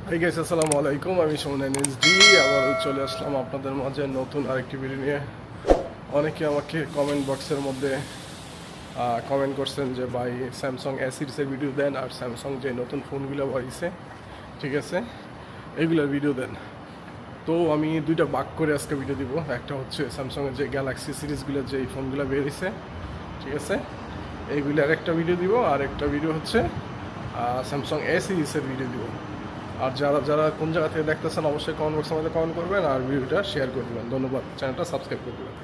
Hi guys, আসসালামু আলাইকুম। আমি সুমন এনএসডি আবার চলে আসলাম আপনাদের মাঝে নতুন আরেকটি ভিডিও নিয়ে। অনেকে আমাকে কমেন্ট বক্সের মধ্যে কমেন্ট করছেন যে ভাই স্যামসাং এ সিরিজের ভিডিও দেন, আর স্যামসাং যে নতুন ফোনগুলো বাড়িছে, ঠিক আছে, এইগুলোর ভিডিও দেন। তো আমি দুইটা ভাগ করে আজকে ভিডিও দিব। একটা হচ্ছে স্যামসাংয়ের যে গ্যালাক্সি সিরিজগুলোর যে ফোনগুলো বেরিয়েছে, ঠিক আছে, এইগুলার একটা ভিডিও দিব, আর একটা ভিডিও হচ্ছে স্যামসাং এ সিরিজের ভিডিও দিব। আর যারা যারা কোন জায়গা থেকে দেখতেছেন অবশ্যই কমেন্ট বক্সের মধ্যে কমেন্ট করবেন আর ভিডিওটা শেয়ার করে দেবেন। ধন্যবাদ। চ্যানেলটা সাবস্ক্রাইব করে দেবেন।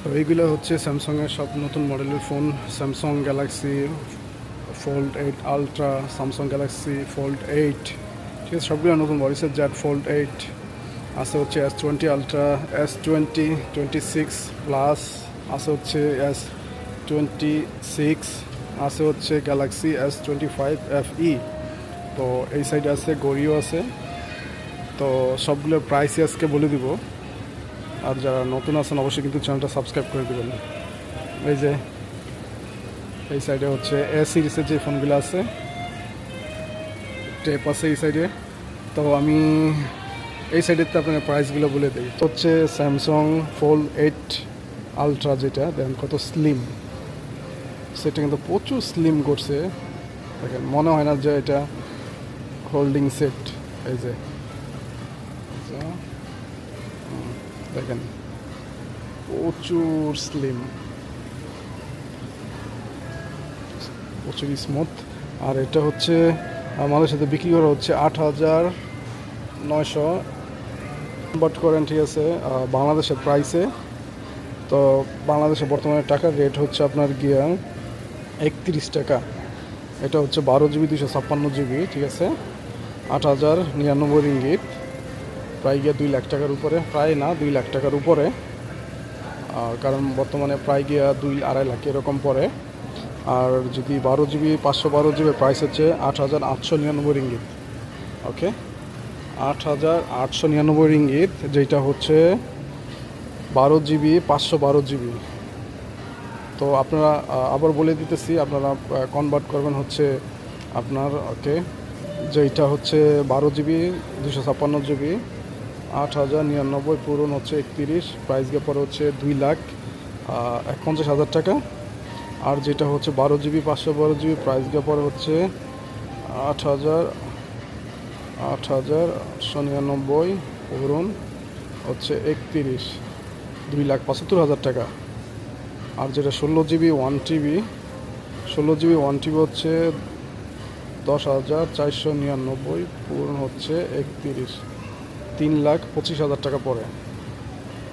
তো এইগুলো হচ্ছে স্যামসাংয়ের সব নতুন মডেলের phone. Samsung Galaxy fold 8 ultra, Samsung Galaxy fold 8, ঠিক আছে, সবগুলো নতুন বডিসের জেড ফোল্ড 8 আছে, হচ্ছে S20 আলট্রা, S20 26 প্লাস আছে, হচ্ছে S26 আছে, হচ্ছে গ্যালাক্সি S25 FE। তো এই সাইডে আছে গড়িও আছে। তো সবগুলোর প্রাইসই আজকে বলে দিব। আর যারা নতুন আছেন অবশ্যই কিন্তু চ্যানেলটা সাবস্ক্রাইব করে দেবেন। এই যে এই সাইডে হচ্ছে এ সিরিজের যে ফোনগুলো আছে, টেপ আছে এই সাইডে। তো আমি এই সাইডেতে আপনার প্রাইসগুলো বলে দিই। তো হচ্ছে স্যামসাং ফোল্ড 8 আলট্রা, যেটা দেখেন কত স্লিম, সেটা কিন্তু প্রচুর স্লিম করছে। দেখেন মনে হয় না যে এটা হোল্ডিং সেট। এই যে দেখেন প্রচুর স্লিম, প্রচুর স্মুথ। আর এটা হচ্ছে আমাদের সাথে বিক্রি করা হচ্ছে 8,900 কনভার্ট করেন, ঠিক আছে, বাংলাদেশের প্রাইসে। তো বাংলাদেশে বর্তমানে টাকার রেট হচ্ছে আপনার গিয়া 31 টাকা। এটা হচ্ছে 12GB 256GB, ঠিক আছে, 8,099 রিঙ্গিত, প্রায় গিয়ে 2 লাখ টাকার উপরে, প্রায় না 2 লাখ টাকার উপরে, কারণ বর্তমানে প্রায় গিয়া 2-2.5 লাখ এরকম পড়ে। আর যদি 12GB 512GB প্রাইস হচ্ছে 8,899 রিঙ্গিত। ওকে, 8,899 রিঙ্গিত, যেটা হচ্ছে 12GB 512GB। তো আপনারা আবার বলে দিতেছি, আপনারা কনভার্ট করবেন হচ্ছে আপনার, ওকে, যেটা হচ্ছে 12GB 256GB 8,099 পূরণ হচ্ছে 31, প্রাইস গিয়ে পরে হচ্ছে 2,51,000 টাকা। আর যেটা হচ্ছে 12GB 512GB প্রাইস গিয়ে পরে হচ্ছে 8,899 পূরণ হচ্ছে 31, 2,75,000 টাকা। আর যেটা 16GB 1TB, 16GB 1TB হচ্ছে 10,499 পূরণ হচ্ছে 31, 3,25,000 টাকা পড়ে।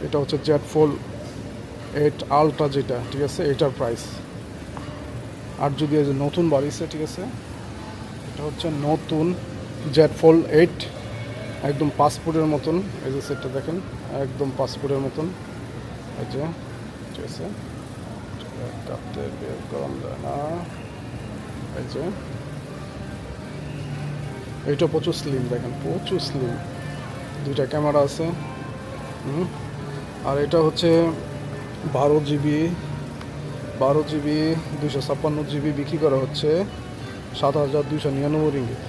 এটা হচ্ছে জেড ফোল্ড 8 আলট্রা, যেটা, ঠিক আছে, এটার প্রাইস। আর যদি এই যে নতুন বাড়িছে, ঠিক আছে, এটা হচ্ছে নতুন জেড ফোল্ড 8, একদম পাসপোর্টের মতন। এই যে সেটটা দেখেন, একদম পাসপোর্টের মতন। এই যে, ঠিক আছে, কাটতে বের করান যায় না। এই যে এইটা প্রচুর স্লিম, দেখেন প্রচুর স্লিম, দুইটা ক্যামেরা আছে। আর এটা হচ্ছে 12GB 256GB বিক্রি করা হচ্ছে 7,299 রিঙ্গিত।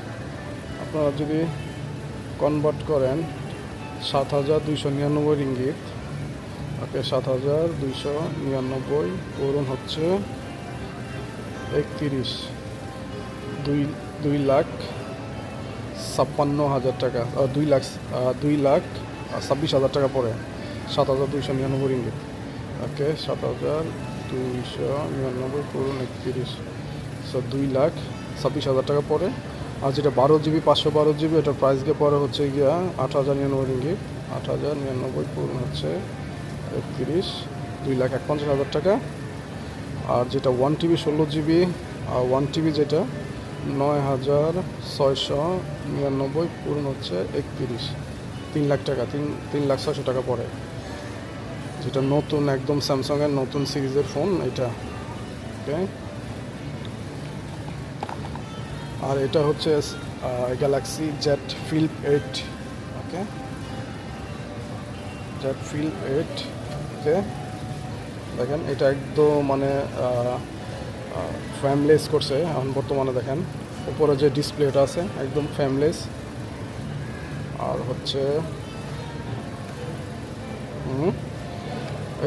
আপনারা যদি কনভার্ট করেন 7,299 রিঙ্গিত, ওকে, 7,299 পূরণ হচ্ছে 31, 2,56,000 টাকা, 2,26,000 টাকা পড়ে, 7,299 রিঙ্গিত। ওকে, 7,299 পূরণ 31, সো 2,26,000 টাকা পড়ে। আর যেটা 12GB 512GB, এটার প্রাইস গিয়ে পরে হচ্ছে গিয়া 8,099 রিঙ্গিত, 8,099 পূরণ হচ্ছে 31, 2,51,000 টাকা। আর যেটা 1TB 16GB 1TB, যেটা 9,699 পূরণ হচ্ছে 31, 3 লাখ টাকা, 3,06,000 টাকা পড়ে। যেটা নতুন একদম স্যামসাংয়ের নতুন সিরিজের ফোন এটা, ওকে। আর এটা হচ্ছে গ্যালাক্সি জেড ফিল্ড 8, ওকে, জেড ফিল্ড 8, ওকে। দেখেন এটা একদম মানে ফ্রেমলেস করছে এখন বর্তমানে। দেখেন উপরে যে ডিসপ্লেটা আছে একদম ফ্রেমলেস, আর হচ্ছে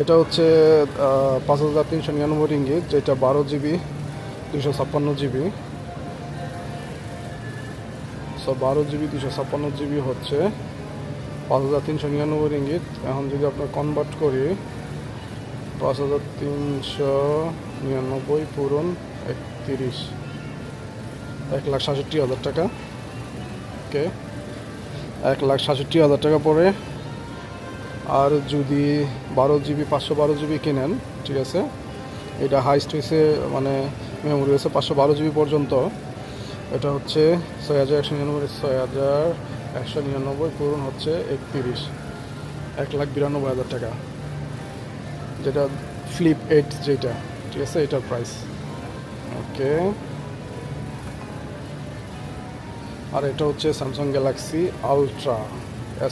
এটা হচ্ছে 5,399 রিঙ্গিত, যেটা 12 GB 256 GB। So 12 GB 256 GB হচ্ছে 5,399 রিঙ্গিত। এখন যদি আপনার কনভার্ট করি, 5,399 পূরণ 31, 1,67,000 টাকা। ওকে, 1,67,000 টাকা পরে। আর যদি 12 GB 512 GB কিনেন, ঠিক আছে, এটা হাইস্ট হয়েছে, মানে মেমোরি হয়েছে 512 GB পর্যন্ত। এটা হচ্ছে 6,199, 6,199 পূরণ হচ্ছে 31, 1,92,000 টাকা, যেটা ফ্লিপ 8 যেটা, ঠিক আছে, এটার প্রাইস। ওকে, আর এটা হচ্ছে Samsung Galaxy ultra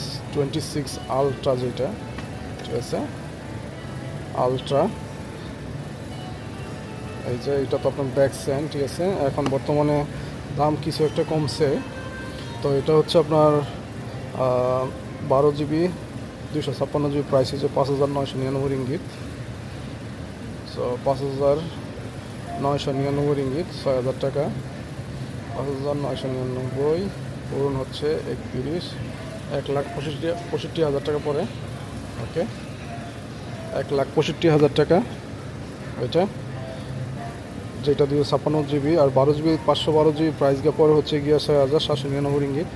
S26 ultra যেটা, ঠিক আছে, আলট্রা। এই যে এটা তো আপনার দেখছেন, ঠিক আছে। এখন বর্তমানে দাম কিছু একটা কমছে। তো এটা হচ্ছে আপনার 12 GB 256 GB, প্রাইস হচ্ছে 5,999 রিঙ্গিত। সো 5,999 রিঙ্গিত, 6,000 টাকা। 5,999 পূরণ হচ্ছে 31, 1,65,000 টাকা পরে। ওকে, 1,65,000 টাকা এটা, যেটা 256 GB। আর 12 GB 512 GB প্রাইস গিয়ে পরে হচ্ছে গিয়ে 6,799 রিঙ্গিত,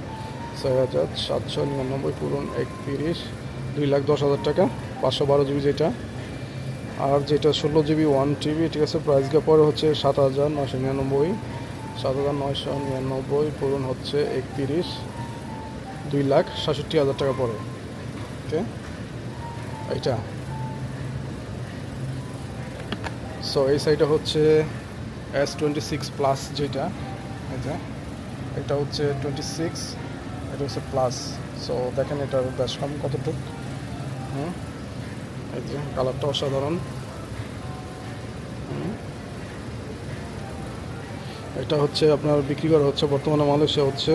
6,799 পূরণ 31, 2,10,000 টাকা, 512 GB যেটা। আর যেটা 16 GB 1 TB, ঠিক আছে, প্রাইস গিয়ে পরে হচ্ছে 7,999, 7,999 পূরণ হচ্ছে 31, 2,67,000 টাকা পরে। ওকে, এইটা। সো এই সাইডে হচ্ছে S26 প্লাস যেটা, এটা হচ্ছে 26, এটা হচ্ছে প্লাস। সো দেখেন এটার বেশ কম কতটুক। এই যে কালারটা অসাধারণ। এটা হচ্ছে আপনার বিক্রি করা হচ্ছে বর্তমানে মালয়েশিয়া হচ্ছে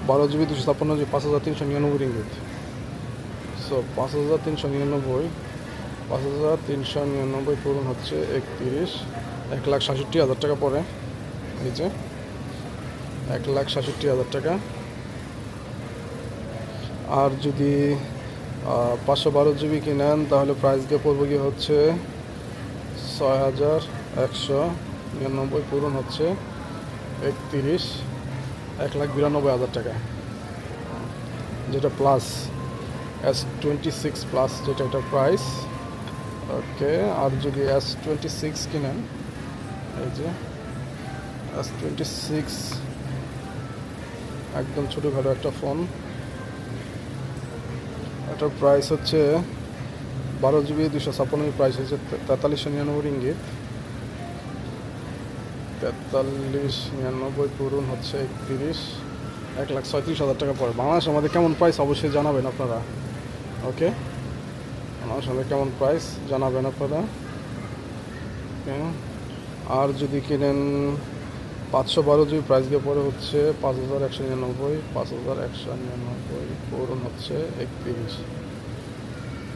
12 GB 256 GB 5,399 রিঙ্গিত। সো 5,399, 5,399 পূরণ হচ্ছে 31, 1,67,000 টাকা পরে। এই যে 1,67,000 টাকা। আর যদি 512 GB কিনেন, তাহলে প্রাইস গিয়ে পড়বে গিয়ে হচ্ছে 6,199 পূরণ হচ্ছে 31, 1,92,000 টাকা, যেটা প্লাস S26 প্লাস যেটা, এটার প্রাইস। ওকে, আর যদি S26 কিনেন, এই যে S26 একদম ছোটোখাটো একটা ফোন, এটার প্রাইস হচ্ছে 12 GB 256, প্রাইস হচ্ছে 4399 রিঙ্গিত, 4399 পূরণ হচ্ছে 31, 1,37,000 টাকা পড়ে। বাংলাদেশ আমাদের কেমন প্রাইস অবশ্যই জানাবেন আপনারা। ওকে, বাংলাদেশ আমাদের কেমন প্রাইস জানাবেন আপনারা। আর যদি কিনেন 512 GB, প্রাইস গিয়ে পরে হচ্ছে 5,199, 5,199 পূরণ হচ্ছে 31,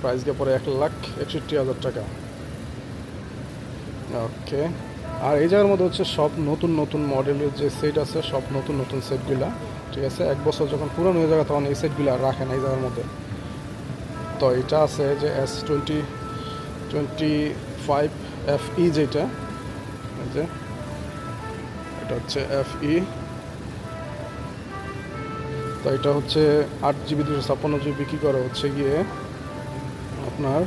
প্রাইস গিয়ে পরে 1,61,000 টাকা। ওকে, আর এই জায়গার মধ্যে হচ্ছে সব নতুন নতুন মডেলের যে সেট আছে, সব নতুন নতুন সেটগুলা, ঠিক আছে। এক বছর যখন পুরানো হয়ে যাবে তখন এই সেটগুলো আর রাখে না এই জায়গার মধ্যে। তো এটা আছে যে S25 FE যেটা, যে এটা হচ্ছে FE। তো এটা হচ্ছে 8 GB 256 GB বিক্রি করা হচ্ছে গিয়ে আপনার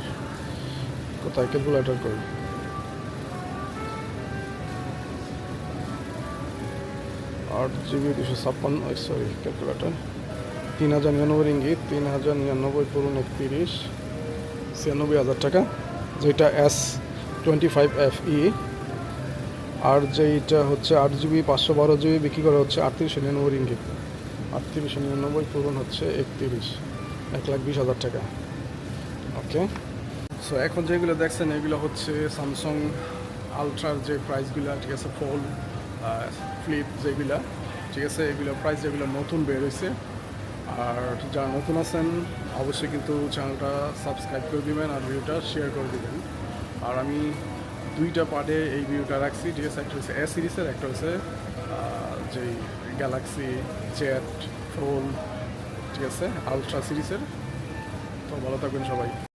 কোথায়, ক্যালকুলেটর করি, 8 GB 256, সরি ক্যালকুলেটর, 3,099 রিঙ্গিত, 3,099 পূরণ 31, 96,000 টাকা, যেটা S25 FE। আর যেইটা হচ্ছে 8 GB 512 GB বিক্রি করা হচ্ছে 3,899 রিঙ্গিত, 3,899 পূরণ হচ্ছে 31, 1,20,000 টাকা। ওকে, সো এখন যেগুলো দেখছেন এগুলো হচ্ছে স্যামসাং আলট্রার যে প্রাইসগুলো, ঠিক আছে, ফোল্ড ফ্লিপ যেগুলো, ঠিক আছে, এগুলো প্রাইস যেগুলো নতুন বের হয়েছে। আর যারা নতুন আছেন অবশ্যই কিন্তু চ্যানেলটা সাবস্ক্রাইব করে দিবেন আর ভিডিওটা শেয়ার করে দিবেন। আর আমি দুইটা পার্টে এই ভিডিওটা রাখছি, ঠিক আছে? একটা হচ্ছে এ সিরিজের, একটা হচ্ছে যেই গ্যালাক্সি জেড ফোল্ড, ঠিক আছে, আলট্রা সিরিজের। তো ভালো থাকবেন সবাই।